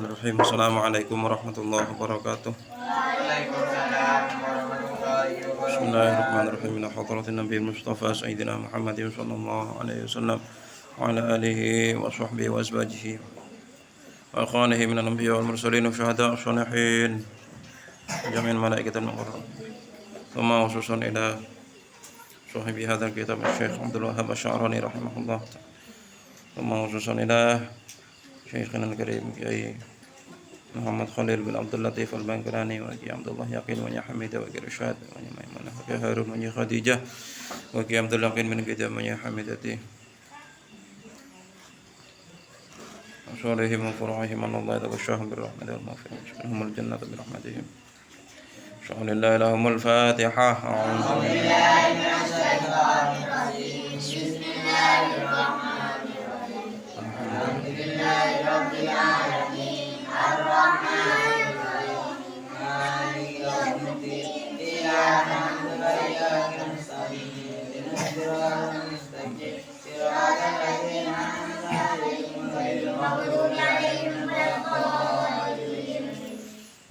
Bismillahirrahmanirrahim. Assalamualaikum warahmatullahi wabarakatuh. Waalaikumsalam warahmatullahi wabarakatuh. Bismillahirrahmanirrahim. Ila hadratin Nabi Mustafa Sayyidina Muhammadin sallallahu alaihi wasallam wa ala alihi wa sahbihi wa azwajihi wa akhwanihi minal anbiya wal mursalin wa syuhada as-salihin jami'al malaikatil muqarrabin. Thumma khususan ila sahibi hadzal kitab Syekh Abdul Wahhab Asy-Sya'rani rahimahullah. Thumma khususan ila Syekhina al-Karim Kiai Muhammad Khalil bin Abdul Latif al-Bangkrani wa Kiai Abdullah Yaqin wa Hamida wa Kiai Rashad wa Maimunah wa Kiai Harun wa Khadijah wa Kiai Abdul Yaqin min Kiai wa Hamidati Asalihim wa furahihim Allah yataghashahum birrahmati wal maghfirah lahumul jannatu birahmatihim. Sya'alillah lahumul fatihah. A'udzu billahi minasy syaithanir rajim. Bismillahirrahmanirrahim. Alhamdulillahi rabbil alamin. Ar-Rahmanir Rahim. Maliki yaumiddin. Iyyaka na'budu wa iyyaka nasta'in. Ihdinas siratal mustaqim. Siratal ladzina an'amta 'alaihim ghairil maghdubi 'alaihim waladdallin.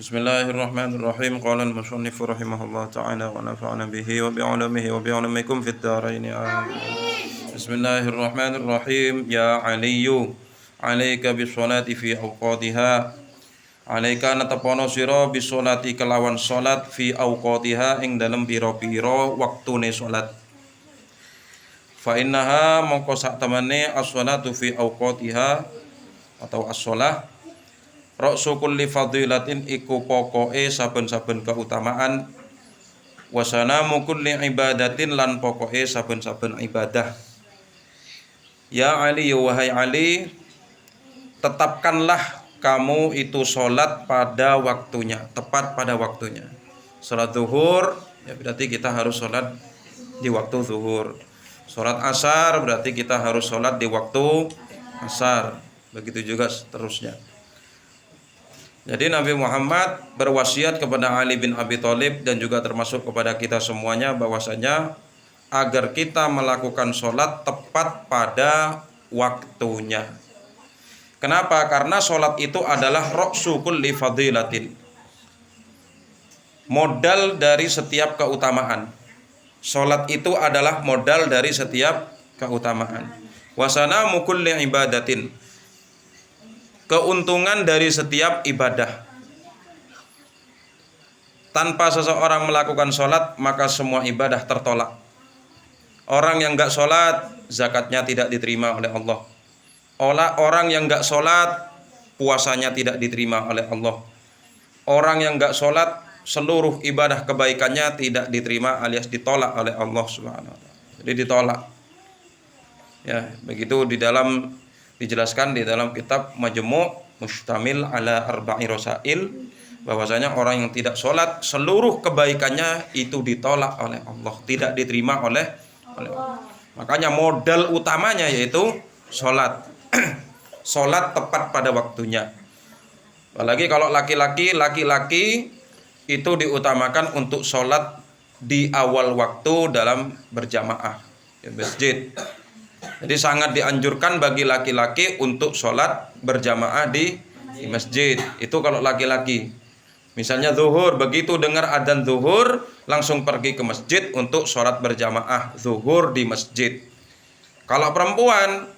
Bismillahirrahmanirrahim. Qala al-musannif rahimahullah ta'ala wa nafa'ana bihi wa bi'ulumihi wa bi'ulumikum fid dharain. Amin. Bismillahirrahmanirrahim. Ya Aliyyu, 'alaika bis-sholati fi awqatiha. 'Alaika natapono sira bis-sholati kelawan salat fi awqatiha ing dalem pira-pira waktune salat. Fa innaha mongko sak temene as-sholatu fi awqatiha atau as-shalah ra'su kulli fadilatin iku pokoke saben-saben keutamaan wa sanamu kulli ibadatin lan pokoke saben-saben ibadah. Ya Ali, wahai Ali, tetapkanlah kamu itu sholat pada waktunya, tepat pada waktunya. Sholat zuhur, ya berarti kita harus sholat di waktu zuhur. Sholat asar berarti kita harus sholat di waktu asar. Begitu juga seterusnya. Jadi Nabi Muhammad berwasiat kepada Ali bin Abi Thalib dan juga termasuk kepada kita semuanya bahwasanya agar kita melakukan sholat tepat pada waktunya. Kenapa? Karena sholat itu adalah ra'su kulli fadilatin, modal dari setiap keutamaan. Sholat itu adalah modal dari setiap keutamaan. Wasanamu kulli ibadatin, keuntungan dari setiap ibadah. Tanpa seseorang melakukan sholat, maka semua ibadah tertolak. Orang yang gak sholat, zakatnya tidak diterima oleh Allah. Orang yang gak sholat, puasanya tidak diterima oleh Allah. Orang yang gak sholat, seluruh ibadah kebaikannya tidak diterima alias ditolak oleh Allah Subhanahu wa ta'ala. Jadi ditolak. Ya, begitu dijelaskan di dalam kitab Majmu' Mustamil ala Arba'i Rasail, bahwasanya orang yang tidak sholat, seluruh kebaikannya itu ditolak oleh Allah, tidak diterima oleh Allah. Makanya modal utamanya yaitu sholat. Sholat tepat pada waktunya. Apalagi kalau laki-laki itu diutamakan untuk sholat di awal waktu dalam berjamaah di masjid. Jadi sangat dianjurkan bagi laki-laki untuk sholat berjamaah di masjid. Itu kalau laki-laki. Misalnya zuhur, begitu dengar adzan zuhur langsung pergi ke masjid untuk sholat berjamaah zuhur di masjid. Kalau perempuan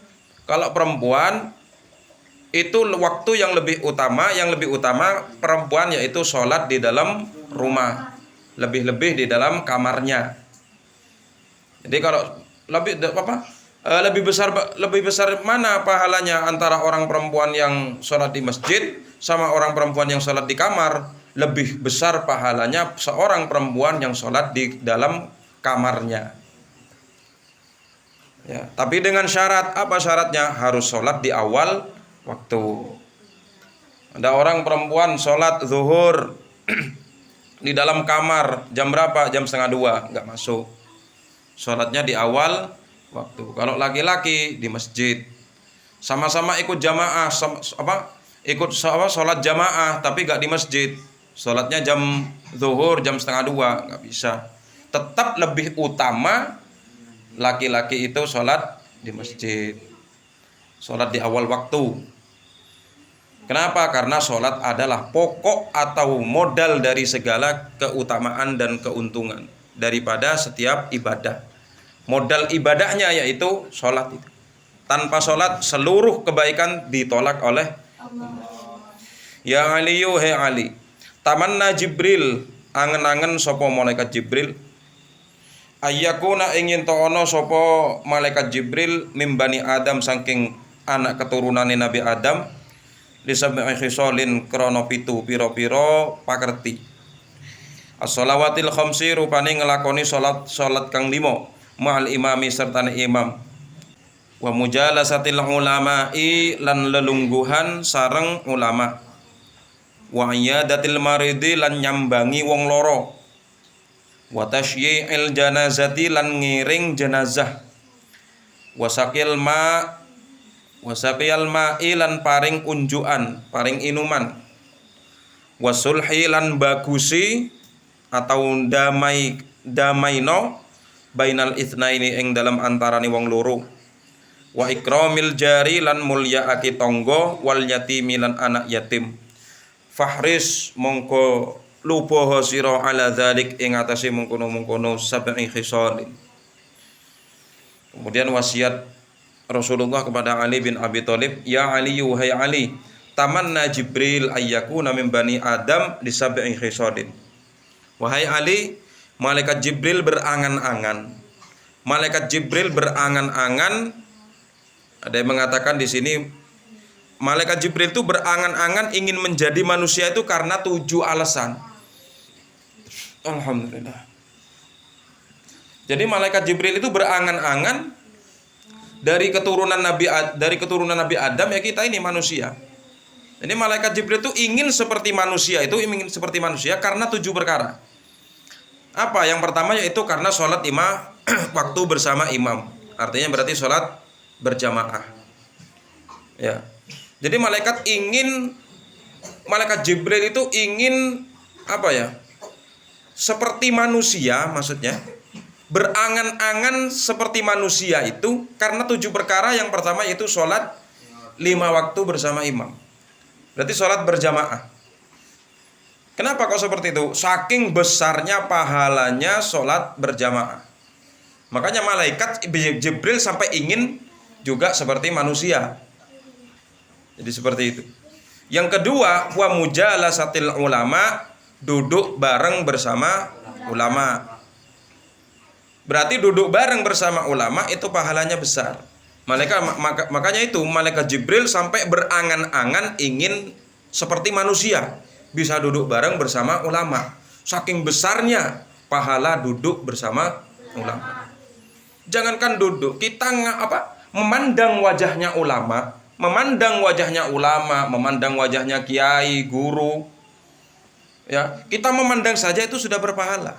itu waktu yang lebih utama perempuan yaitu sholat di dalam rumah, lebih-lebih di dalam kamarnya. Jadi kalau lebih besar mana pahalanya antara orang perempuan yang sholat di masjid sama orang perempuan yang sholat di kamar? Lebih besar pahalanya seorang perempuan yang sholat di dalam kamarnya. Ya, tapi dengan syarat, apa syaratnya? Harus sholat di awal waktu. Ada orang perempuan sholat zuhur di dalam kamar, jam berapa? Jam 1:30, nggak masuk. Sholatnya di awal waktu. Kalau laki-laki di masjid, sama-sama ikut jamaah, sholat jamaah, tapi nggak di masjid. Sholatnya jam zuhur, jam 1:30, nggak bisa. Tetap lebih utama laki-laki itu sholat di masjid, sholat di awal waktu. Kenapa? Karena sholat adalah pokok atau modal dari segala keutamaan dan keuntungan daripada setiap ibadah. Modal ibadahnya yaitu sholat itu. Tanpa sholat seluruh kebaikan ditolak oleh Ya Aliyu he Ali. Tamanna Jibril, angen-angen sapa malaikat Jibril. Ayyakuna ingin ono sapa malaikat Jibril mimbani Adam saking anak keturunane Nabi Adam. Lisab'i khisalin krana pitu pira-pira pakerti. As-shalawatil khamsi rupane ngelakoni salat kang 5 ma'al imami sertane imam. Wa mujalasatil ulama'i lan lelungguhan sareng ulama. Wa iyadatil maridi lan nyambangi wong loro. Wa tasyyi'il janazati lan ngiring jenazah. Wa saqil ma'i lan paring unjukan, paring inuman. Wa sulhi lan bagusi atau damaino bainal itsnaini ing dalam antarane wong loro. Wa ikramil jari lan mulyaake tangga wal yatimi lan anak yatim. Fahris mongko lupaha sira ala dzalik ing atase mengkono-mengkono sab'i khisalin. Kemudian wasiat Rasulullah kepada Ali bin Abi Thalib, ya Ali wahai Ali, tamanna Jibril ayyakuna min bani Adam di sab'i khisalin. Wahai Ali, malaikat Jibril berangan-angan. Malaikat Jibril berangan-angan. Ada yang mengatakan di sini malaikat Jibril itu berangan-angan ingin menjadi manusia itu karena 7 alasan. Alhamdulillah. Jadi malaikat Jibril itu berangan-angan dari keturunan Nabi Adam ya kita ini manusia. Jadi malaikat Jibril itu ingin seperti manusia karena 7 perkara. Apa? Yang pertama yaitu karena sholat waktu bersama imam. Artinya berarti sholat berjamaah. Ya. Jadi malaikat Jibril itu ingin apa ya? Seperti manusia maksudnya. Berangan-angan seperti manusia itu karena 7 perkara. Yang pertama yaitu sholat 5 waktu bersama imam. Berarti sholat berjamaah. Kenapa kok seperti itu? Saking besarnya pahalanya sholat berjamaah. Makanya malaikat Jibril sampai ingin juga seperti manusia. Jadi seperti itu. Yang kedua, wa mujalasatil ulama, duduk bareng bersama ulama. Berarti duduk bareng bersama ulama itu pahalanya besar. Makanya itu malaikat Jibril sampai berangan-angan ingin seperti manusia, bisa duduk bareng bersama ulama. Saking besarnya pahala duduk bersama ulama. Jangankan duduk, kita memandang wajahnya ulama, memandang wajahnya kiai, guru. Ya, kita memandang saja itu sudah berpahala.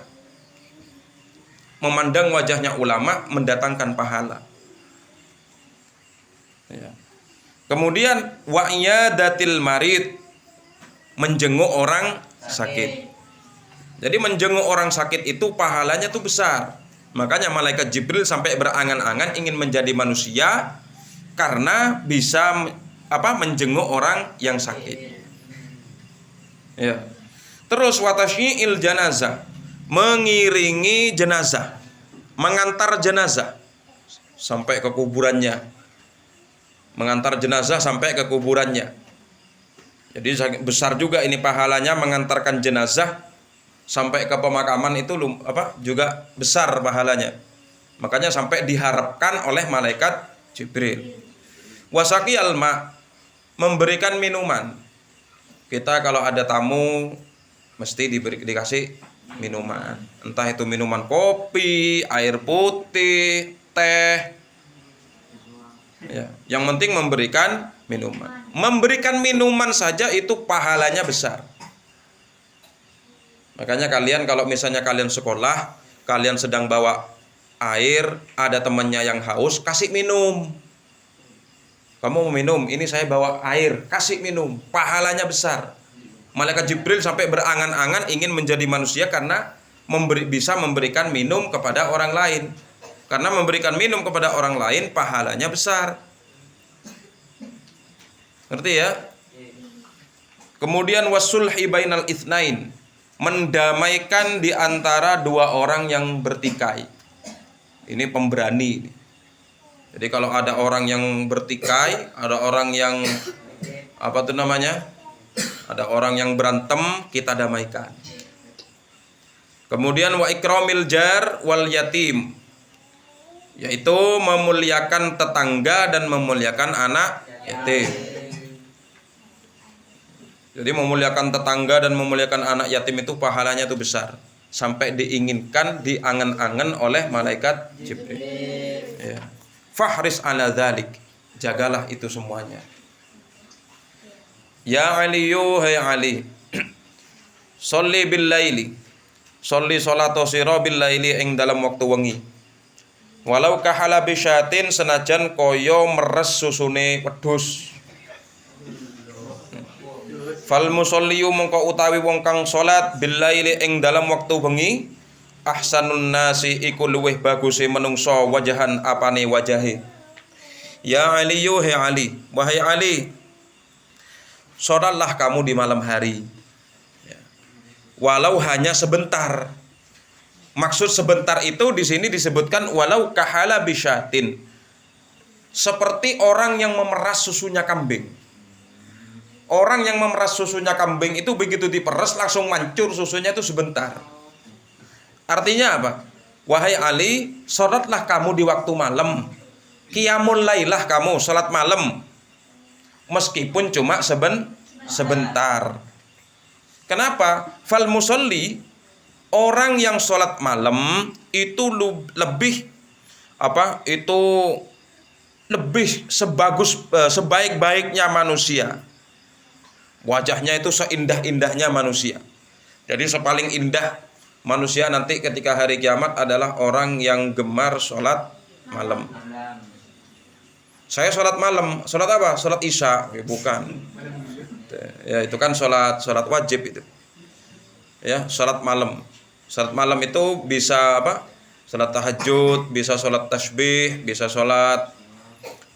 Memandang wajahnya ulama mendatangkan pahala. Ya. Kemudian wa iyadatil marid, menjenguk orang sakit. Jadi menjenguk orang sakit itu pahalanya tuh besar. Makanya malaikat Jibril sampai berangan-angan ingin menjadi manusia karena bisa menjenguk orang yang sakit. Ya. Terus watasyi'il janazah, mengiringi jenazah, mengantar jenazah sampai ke kuburannya. Mengantar jenazah sampai ke kuburannya. Jadi besar juga ini pahalanya mengantarkan jenazah sampai ke pemakaman itu juga besar pahalanya. Makanya sampai diharapkan oleh malaikat Jibril. Wasaqiyal ma, memberikan minuman. Kita kalau ada tamu mesti dikasih minuman. Entah itu minuman kopi, air putih, teh. Ya, yang penting memberikan minuman. Memberikan minuman saja itu pahalanya besar. Makanya kalian kalau misalnya kalian sekolah, kalian sedang bawa air, ada temannya yang haus, kasih minum. Kamu mau minum, ini saya bawa air, kasih minum, pahalanya besar. Malaikat Jibril sampai berangan-angan ingin menjadi manusia karena bisa memberikan minum kepada orang lain. Karena memberikan minum kepada orang lain pahalanya besar. Ngerti ya? Kemudian wasulhi bainal itsnain, mendamaikan di antara dua orang yang bertikai. Ini pemberani. Jadi kalau ada orang yang bertikai, ada orang yang ada orang yang berantem, kita damaikan. Kemudian wa ikramil jar wal yatim, yaitu memuliakan tetangga dan memuliakan anak yatim. Jadi memuliakan tetangga dan memuliakan anak yatim itu pahalanya itu besar, sampai diinginkan, diangen-angen oleh malaikat Jibril. Ya. Fahris ala dzalik, jagalah itu semuanya. Ya Aliyu, hai Ali, sholli bil laili, sholli salato sira bil laili ing dalam waktu wengi. Walau kahala bisyatin, senajan koyo meres susune wedhus. Fal musolliyu mongko utawi wong kang salat bil laili ing dalam waktu bengi, ahsanun nasi iku luweh baguse menungso wajahan apane wajahe. Ya Ali, hai Ali, wahai Ali, salatlah kamu di malam hari, walau hanya sebentar. Maksud sebentar itu di sini disebutkan walau kahala bisyatin, seperti orang yang memeras susunya kambing. Orang yang memeras susunya kambing itu begitu diperas langsung mancur susunya itu sebentar. Artinya apa? Wahai Ali, salatlah kamu di waktu malam. Qiyamul lailah kamu, salat malam. Meskipun cuma sebentar. Kenapa? Fal musolli, orang yang salat malam itu lebih sebaik-baiknya manusia. Wajahnya itu seindah-indahnya manusia. Jadi sepaling indah manusia nanti ketika hari kiamat adalah orang yang gemar sholat malam. Saya sholat malam, sholat apa? Sholat isya, bukan. Ya itu kan sholat wajib itu. Ya sholat malam. Sholat malam itu bisa apa? Sholat tahajud, bisa sholat tasbih, bisa sholat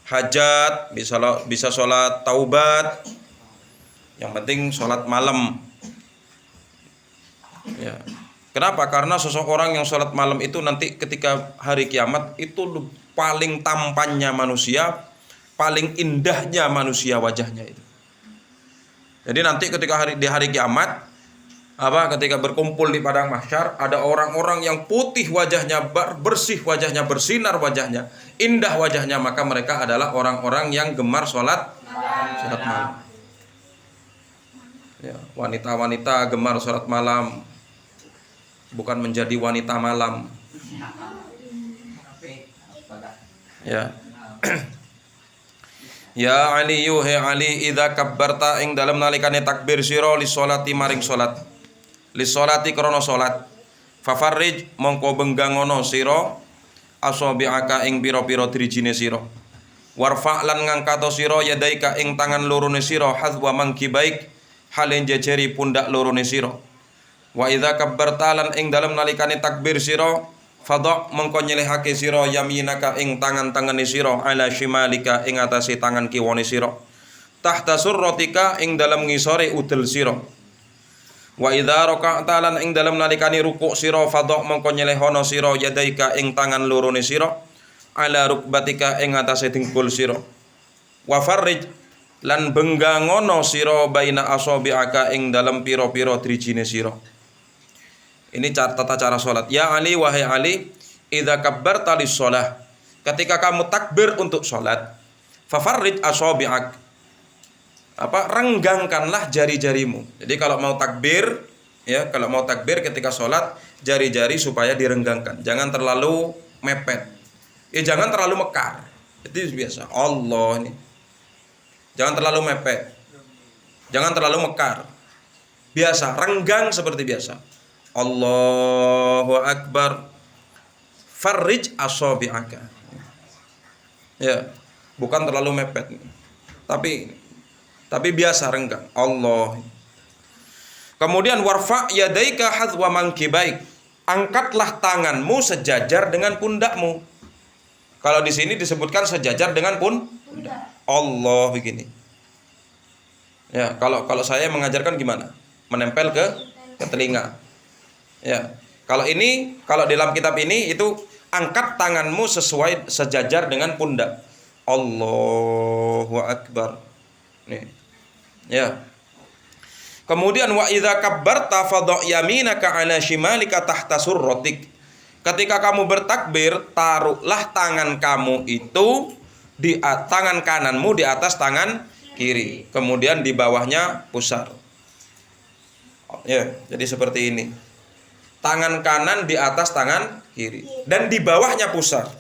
hajat, bisa sholat taubat. Yang penting sholat malam. Ya. Kenapa? Karena seseorang yang sholat malam itu nanti ketika hari kiamat itu paling tampannya manusia, paling indahnya manusia wajahnya itu. Jadi nanti ketika di hari kiamat, ketika berkumpul di padang mahsyar, ada orang-orang yang putih wajahnya, bersih wajahnya, bersinar wajahnya, indah wajahnya, maka mereka adalah orang-orang yang gemar sholat malam. Ya, wanita-wanita gemar sholat malam, bukan menjadi wanita malam. Ya. Ya Ali, yuhe Ali, idza kabbarta ing dalam nalikane takbir sira li sholati maring salat. Li sholati krana salat. Fafarrij mongko benggangono sira asabi'aka ing pira-pira drijine sira. Warfa lan ngangkato sira yadaika ing tangan lorone sira hazwa mangkibaik, halen jejeri pundak lorone sira. Wa idza kabbarta lan ing dalem nalikane takbir sira fadha mengko nyelehake sira yaminaka ing tangan-tangane sira ala shimalika ing atase tangan kiwane sira. Tahta surratika ing dalem ngisore udel sira. Wa idza raka'ta lan ing dalem nalikane rukuk sira fadha mengko nyelehono sira yadaika ing tangan lorone sira ala rukbatika ing atase dengkul sira. Wa farrij lan benggangono sira baina asabi'aka ing dalam pira-pira drijine sira. Ini tata cara salat. Ya Ali, wahai Ali, idza kabbarta lis-shalah, ketika kamu takbir untuk salat, fafarrij asabi'ak, renggangkanlah jari-jarimu. Jadi kalau mau takbir ketika salat, jari-jari supaya direnggangkan. Jangan terlalu mepet. Jangan terlalu mekar. Itu biasa. Allah ini. Jangan terlalu mepet. Jangan terlalu mekar. Biasa, renggang seperti biasa. Allahu Akbar. Farrij asabi'aka. Ya, bukan terlalu mepet. Tapi biasa renggang. Allah. Kemudian warfa yadaika hadwa mankibaik. Angkatlah tanganmu sejajar dengan pundakmu. Kalau di sini disebutkan sejajar dengan pundak. Allah begini. Ya, kalau saya mengajarkan gimana? Menempel ke telinga. Ya. Kalau dalam kitab ini itu angkat tanganmu sejajar dengan pundak. Allahu Akbar. Nih. Ya. Kemudian wa idza kabbarta fadha' yaminaka 'ala shimalika tahta surratik. Ketika kamu bertakbir, taruhlah tangan kamu itu tangan kananmu di atas tangan kiri. Kemudian di bawahnya pusar. Ya, jadi seperti ini. Tangan kanan di atas tangan kiri dan di bawahnya pusar.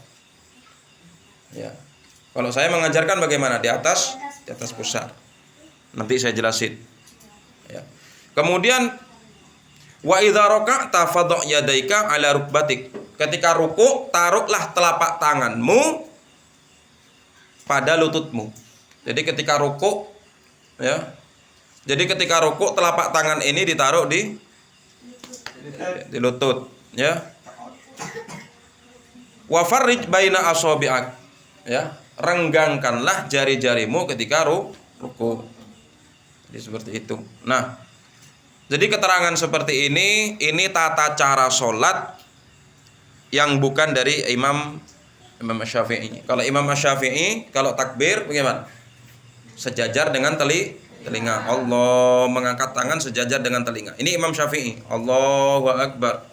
Ya. Kalau saya mengajarkan bagaimana? Di atas pusar. Nanti saya jelasin. Ya. Kemudian wa idza raka'ta fadha' yadaika 'ala rukbatik. Ketika ruku, taruhlah telapak tanganmu pada lututmu. Jadi ketika ruku, ya. Jadi ketika ruku telapak tangan ini ditaruh di lutut, ya. Wa farrij baina asabi'ak. Ya, renggangkanlah jari-jarimu ketika ruku. Jadi seperti itu. Nah, jadi keterangan seperti ini tata cara sholat yang bukan dari Imam Syafi'i. Kalau Imam Syafi'i, kalau takbir bagaimana? Sejajar dengan telinga. Allah, mengangkat tangan sejajar dengan telinga. Ini Imam Syafi'i. Allahu Akbar.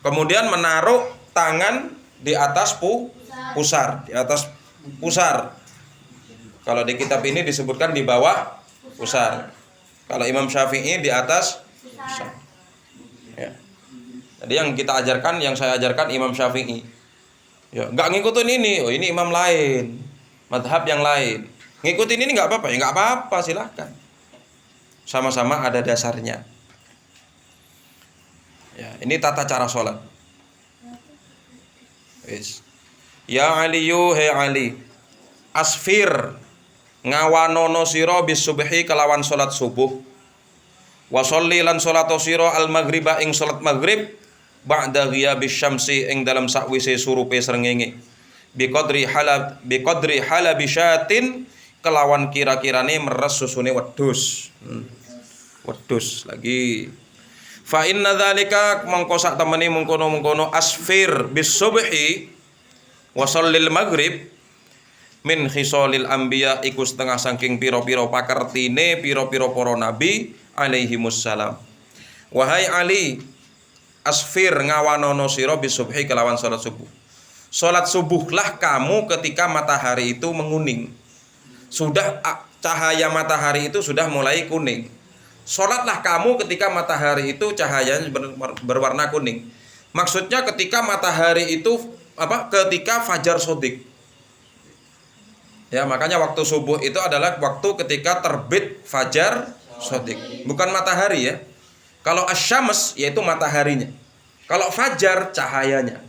Kemudian menaruh tangan di atas pusar, di atas pusar. Kalau di kitab ini disebutkan di bawah pusar. Kalau Imam Syafi'i di atas pusar. Ya. Jadi yang kita ajarkan, yang saya ajarkan Imam Syafi'i. Ya, enggak ngikutin ini. Oh, ini imam lain. Madhab yang lain. Ngikutin ini enggak apa-apa. Ya enggak apa-apa, silahkan. Sama-sama ada dasarnya. Ya, ini tata cara sholat. Yes. Ya Aliyu, he Ali, asfir ngawanono siro bis subhi kelawan sholat subuh. Wa sholli lan sholato siro al maghriba ing sholat maghrib ba'da ghiyabis syamsi ing dalam sakwise surupe srengenge. Bi qadri halabisyatin kelawan kira-kirane meres susune wedhus. Wedhus lagi. Fa inna dzalika mongko sak temene mengkono-mengkono asfir bis subhi wa shallil maghrib min khisalil anbiya iku setengah saking pira-pira pakertine pira-pira para nabi alaihimus salam. Wahai Ali, asfir ngawanono sira bis subhi kelawan salat subuh. Salat subuhlah kamu ketika matahari itu menguning. Sudah cahaya matahari itu sudah mulai kuning. Sholatlah kamu ketika matahari itu cahayanya berwarna kuning. Maksudnya ketika matahari itu ketika fajar sodik. Ya, makanya waktu subuh itu adalah waktu ketika terbit fajar sodik. Bukan matahari ya. Kalau asyams yaitu mataharinya. Kalau fajar cahayanya.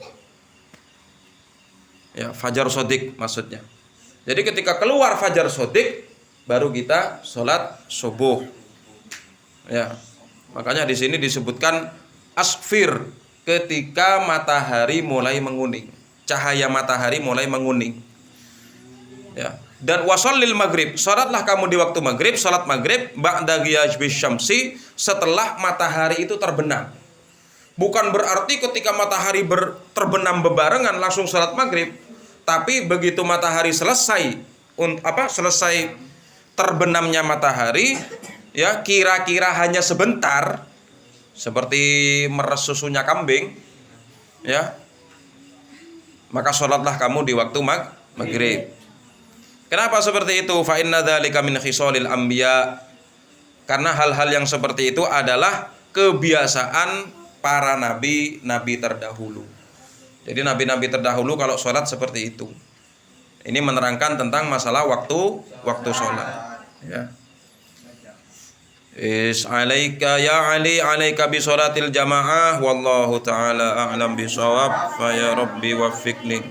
Ya, fajar sodik maksudnya. Jadi ketika keluar fajar sodik baru kita sholat subuh. Ya, makanya di sini disebutkan asfir ketika matahari mulai menguning, cahaya matahari mulai menguning. Ya, dan wasallil maghrib, salatlah kamu di waktu maghrib, salat maghrib ba'da ghiyabis syamsi setelah matahari itu terbenam. Bukan berarti ketika matahari terbenam bebarengan langsung salat maghrib, tapi begitu matahari selesai terbenamnya matahari. Ya, kira-kira hanya sebentar, seperti meres susunya kambing, ya, maka sholatlah kamu di waktu maghrib. Kenapa seperti itu? Fa inna dzalika min khisalil anbiya. Karena hal-hal yang seperti itu adalah kebiasaan para nabi terdahulu. Jadi nabi-nabi terdahulu kalau sholat seperti itu. Ini menerangkan tentang masalah waktu sholat. Ya. Alaika ya Ali, alaika bi sholatil jamaah wallahu taala a'lam bisawab. Fa ya rabbi waffiqni.